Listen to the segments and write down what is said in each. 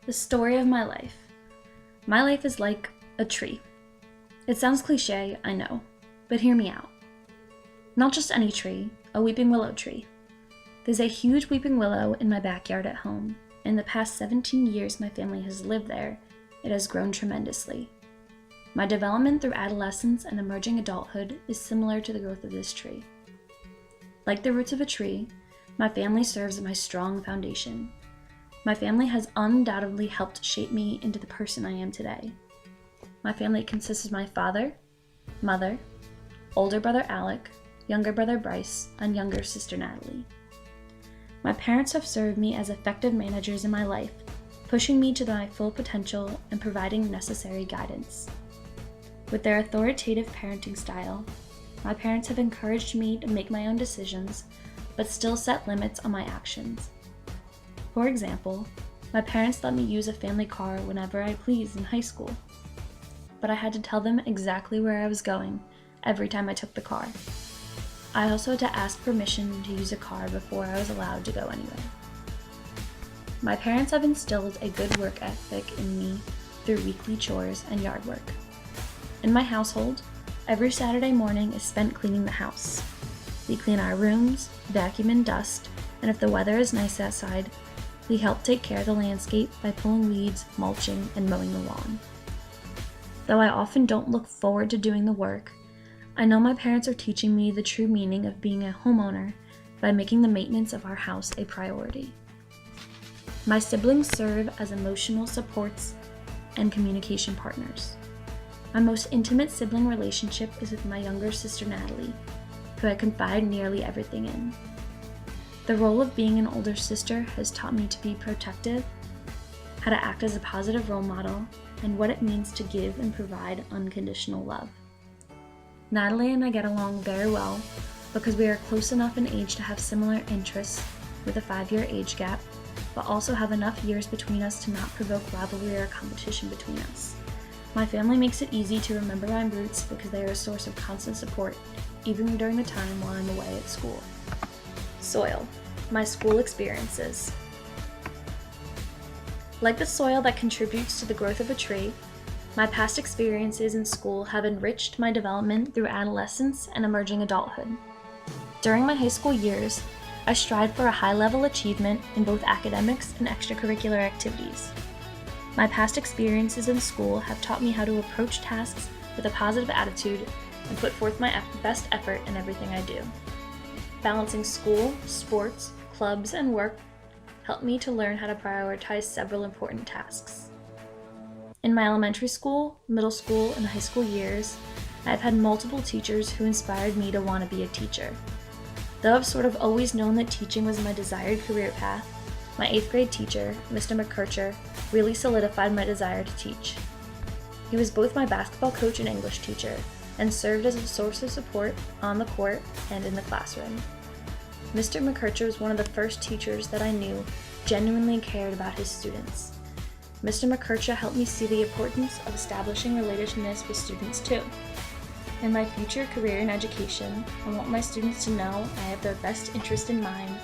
The story of my life. My life is like a tree. It sounds cliche, I know, but hear me out. Not just any tree, a weeping willow tree. There's a huge weeping willow in my backyard at home. In the past 17 years my family has lived there, it has grown tremendously. My development through adolescence and emerging adulthood is similar to the growth of this tree. Like the roots of a tree, my family serves as my strong foundation. My family has undoubtedly helped shape me into the person I am today. My family consists of my father, mother, older brother Alec, younger brother Bryce, and younger sister Natalie. My parents have served me as effective managers in my life, pushing me to my full potential and providing necessary guidance. With their authoritative parenting style, my parents have encouraged me to make my own decisions, but still set limits on my actions. For example, my parents let me use a family car whenever I pleased in high school, but I had to tell them exactly where I was going every time I took the car. I also had to ask permission to use a car before I was allowed to go anywhere. My parents have instilled a good work ethic in me through weekly chores and yard work. In my household, every Saturday morning is spent cleaning the house. We clean our rooms, vacuum and dust, and if the weather is nice outside, we help take care of the landscape by pulling weeds, mulching, and mowing the lawn. Though I often don't look forward to doing the work, I know my parents are teaching me the true meaning of being a homeowner by making the maintenance of our house a priority. My siblings serve as emotional supports and communication partners. My most intimate sibling relationship is with my younger sister Natalie, who I confide nearly everything in. The role of being an older sister has taught me to be protective, how to act as a positive role model, and what it means to give and provide unconditional love. Natalie and I get along very well because we are close enough in age to have similar interests with a 5-year age gap, but also have enough years between us to not provoke rivalry or competition between us. My family makes it easy to remember my roots because they are a source of constant support, even during the time while I'm away at school. Soil. My school experiences. Like the soil that contributes to the growth of a tree, my past experiences in school have enriched my development through adolescence and emerging adulthood. During my high school years, I strived for a high-level achievement in both academics and extracurricular activities. My past experiences in school have taught me how to approach tasks with a positive attitude and put forth my best effort in everything I do. Balancing school, sports, clubs, and work helped me to learn how to prioritize several important tasks. In my elementary school, middle school, and high school years, I've had multiple teachers who inspired me to want to be a teacher. Though I've sort of always known that teaching was my desired career path, my 8th grade teacher, Mr. McKercher, really solidified my desire to teach. He was both my basketball coach and English teacher, and served as a source of support on the court and in the classroom. Mr. McKercher was one of the first teachers that I knew genuinely cared about his students. Mr. McKercher helped me see the importance of establishing relatedness with students too. In my future career in education, I want my students to know I have their best interest in mind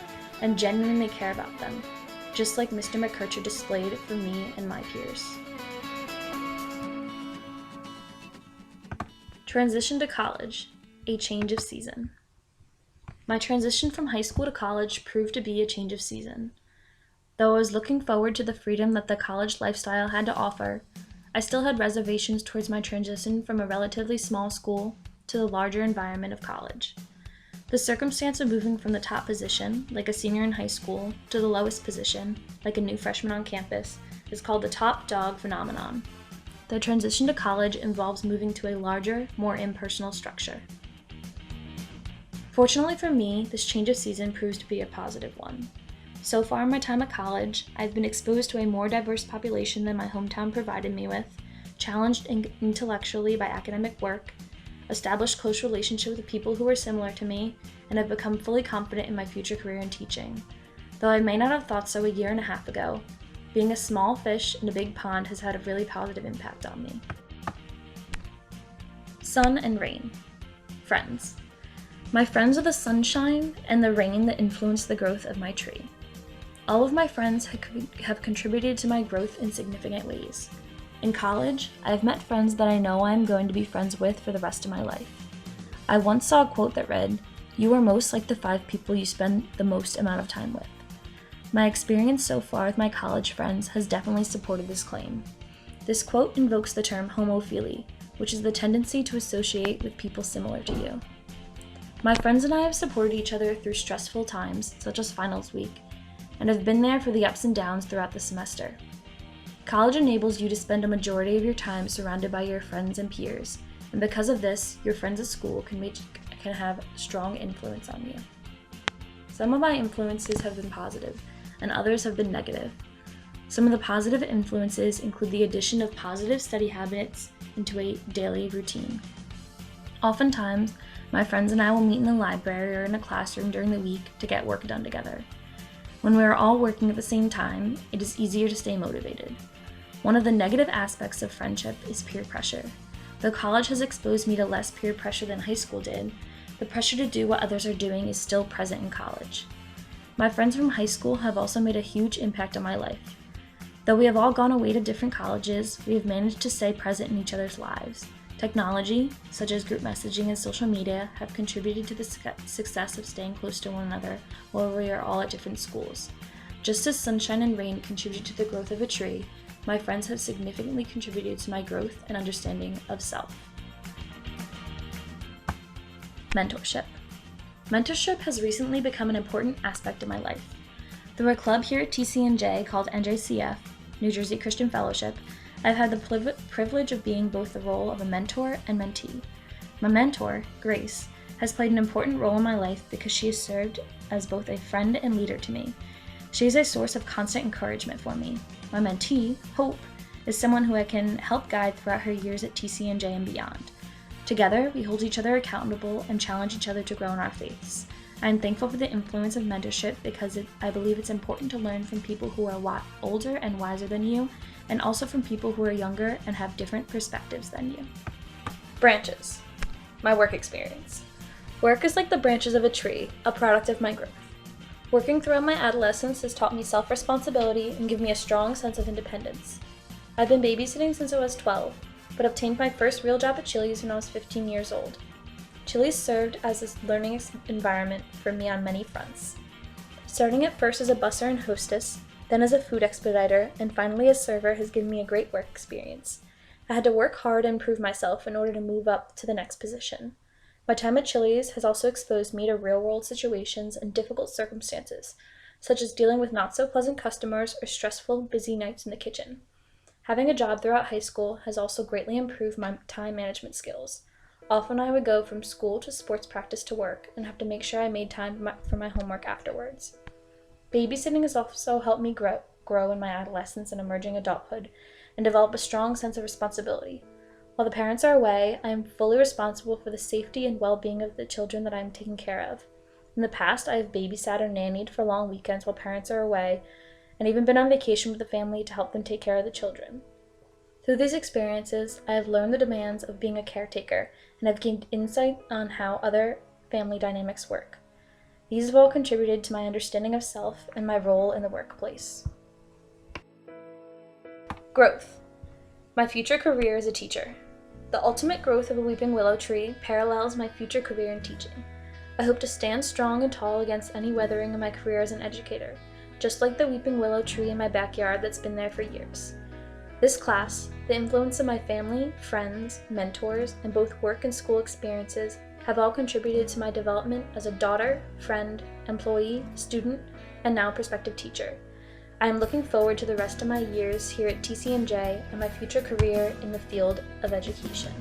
and genuinely care about them, just like Mr. McKercher displayed for me and my peers. Transition to college, a change of season. My transition from high school to college proved to be a change of season. Though I was looking forward to the freedom that the college lifestyle had to offer, I still had reservations towards my transition from a relatively small school to the larger environment of college. The circumstance of moving from the top position, like a senior in high school, to the lowest position, like a new freshman on campus, is called the top dog phenomenon. The transition to college involves moving to a larger, more impersonal structure. Fortunately for me, this change of season proves to be a positive one. So far in my time at college, I've been exposed to a more diverse population than my hometown provided me with, challenged intellectually by academic work, established close relationships with people who are similar to me, and have become fully confident in my future career in teaching. Though I may not have thought so a year and a half ago, being a small fish in a big pond has had a really positive impact on me. Sun and rain. Friends. My friends are the sunshine and the rain that influence the growth of my tree. All of my friends have contributed to my growth in significant ways. In college, I have met friends that I know I am going to be friends with for the rest of my life. I once saw a quote that read, "You are most like the 5 people you spend the most amount of time with." My experience so far with my college friends has definitely supported this claim. This quote invokes the term homophily, which is the tendency to associate with people similar to you. My friends and I have supported each other through stressful times, such as finals week, and have been there for the ups and downs throughout the semester. College enables you to spend a majority of your time surrounded by your friends and peers, and because of this, your friends at school can have strong influence on you. Some of my influences have been positive, and others have been negative. Some of the positive influences include the addition of positive study habits into a daily routine. Oftentimes, my friends and I will meet in the library or in a classroom during the week to get work done together. When we are all working at the same time, it is easier to stay motivated. One of the negative aspects of friendship is peer pressure. Though college has exposed me to less peer pressure than high school did, the pressure to do what others are doing is still present in college. My friends from high school have also made a huge impact on my life. Though we have all gone away to different colleges, we have managed to stay present in each other's lives. Technology, such as group messaging and social media, have contributed to the success of staying close to one another while we are all at different schools. Just as sunshine and rain contribute to the growth of a tree, my friends have significantly contributed to my growth and understanding of self. Mentorship. Mentorship has recently become an important aspect of my life. Through a club here at TCNJ called NJCF, New Jersey Christian Fellowship, I've had the privilege of being both the role of a mentor and mentee. My mentor, Grace, has played an important role in my life because she has served as both a friend and leader to me. She is a source of constant encouragement for me. My mentee, Hope, is someone who I can help guide throughout her years at TCNJ and beyond. Together, we hold each other accountable and challenge each other to grow in our faiths. I am thankful for the influence of mentorship because I believe it's important to learn from people who are older and wiser than you, and also from people who are younger and have different perspectives than you. Branches. My work experience. Work is like the branches of a tree, a product of my growth. Working throughout my adolescence has taught me self-responsibility and given me a strong sense of independence. I've been babysitting since I was 12, but obtained my first real job at Chili's when I was 15 years old. Chili's served as a learning environment for me on many fronts. Starting at first as a busser and hostess, then as a food expediter, and finally as server has given me a great work experience. I had to work hard and improve myself in order to move up to the next position. My time at Chili's has also exposed me to real-world situations and difficult circumstances, such as dealing with not-so-pleasant customers or stressful, busy nights in the kitchen. Having a job throughout high school has also greatly improved my time management skills. Often I would go from school to sports practice to work and have to make sure I made time for my homework afterwards. Babysitting has also helped me grow in my adolescence and emerging adulthood and develop a strong sense of responsibility. While the parents are away, I am fully responsible for the safety and well-being of the children that I am taking care of. In the past, I have babysat or nannied for long weekends while parents are away, and even been on vacation with the family to help them take care of the children. Through these experiences, I have learned the demands of being a caretaker and have gained insight on how other family dynamics work. These have all contributed to my understanding of self and my role in the workplace. Growth. My future career as a teacher. The ultimate growth of a weeping willow tree parallels my future career in teaching. I hope to stand strong and tall against any weathering in my career as an educator, just like the weeping willow tree in my backyard that's been there for years. This class, the influence of my family, friends, mentors, and both work and school experiences have all contributed to my development as a daughter, friend, employee, student, and now prospective teacher. I am looking forward to the rest of my years here at TCNJ and my future career in the field of education.